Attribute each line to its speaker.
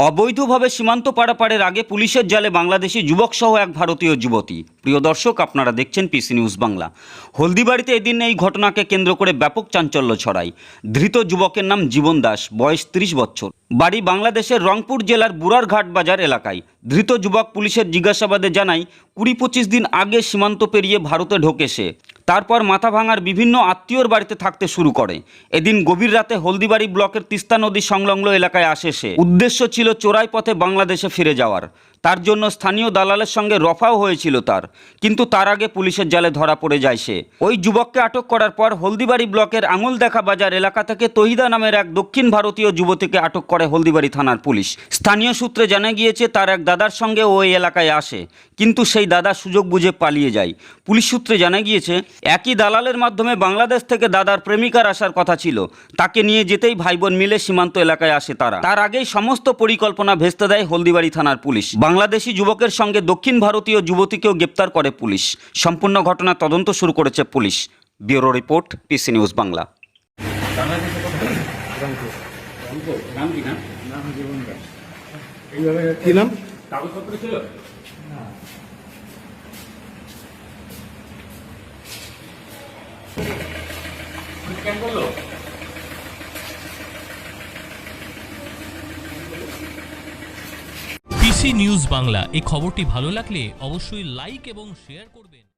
Speaker 1: অবৈধভাবে সীমান্ত পারাপারের আগে পুলিশের জালে বাংলাদেশি যুবকসহ এক ভারতীয় যুবতী। প্রিয় দর্শক, আপনারা দেখছেন পিসি নিউজ বাংলা। হলদিবাড়িতে এদিন এই ঘটনাকে কেন্দ্র করে ব্যাপক চাঞ্চল্য ছড়ায়। ধৃত যুবকের নাম জীবন দাস, বয়স 30 বছর, বাড়ি বাংলাদেশের রংপুর জেলার বুড়ারঘাট বাজার এলাকায়। ধৃত যুবক পুলিশের জিজ্ঞাসাবাদে জানায় 20-25 দিন আগে সীমান্ত পেরিয়ে ভারতে ঢোকে সে। তারপর মাথাভাঙার বিভিন্ন আত্মীয়র বাড়িতে থাকতে শুরু করে। এদিন গভীর রাতে হলদিবাড়ি ব্লকের তিস্তা নদী সংলগ্ন এলাকায় আসে সে। উদ্দেশ্য ছিল চোরাই পথে বাংলাদেশে ফিরে যাওয়ার। তার জন্য স্থানীয় দালালের সঙ্গে রফাও হয়েছিল তার, কিন্তু তার আগে পুলিশের জালে ধরা পড়ে যায় সে। ওই যুবককে আটক করার পর হলদিবাড়ি ব্লকের আঙুল দেখা বাজার এলাকা থেকে তহিদা নামের এক দক্ষিণ ভারতীয় যুবতীকে আটক করে হলদিবাড়ি থানার পুলিশ। স্থানীয় সূত্রে জানা গিয়েছে তার এক দাদার সঙ্গে ওই এলাকায় আসে, কিন্তু সেই দাদা সুযোগ বুঝে পালিয়ে যায়। পুলিশ সূত্রে জানা গিয়েছে একই দালালের মাধ্যমে বাংলাদেশ থেকে দাদার প্রেমিকার আসার কথা ছিল। তাকে নিয়ে যেতেই ভাই বোন মিলে সীমান্ত এলাকায় আসে তারা। তার আগেই সমস্ত পরিকল্পনা ভেস্তে দেয় হলদিবাড়ি থানার পুলিশ। বাংলাদেশি যুবকের সঙ্গে দক্ষিণ ভারতীয় যুবতীকেও গ্রেপ্তার করে পুলিশ। সম্পূর্ণ ঘটনা তদন্ত শুরু করেছে police. Bureau report, PC news Bangla.
Speaker 2: কি নাম?
Speaker 1: কাগজপত্র ছিল?
Speaker 3: পিসি নিউজ বাংলা, এই খবরটি ভালো লাগলে অবশ্যই লাইক এবং শেয়ার করবেন।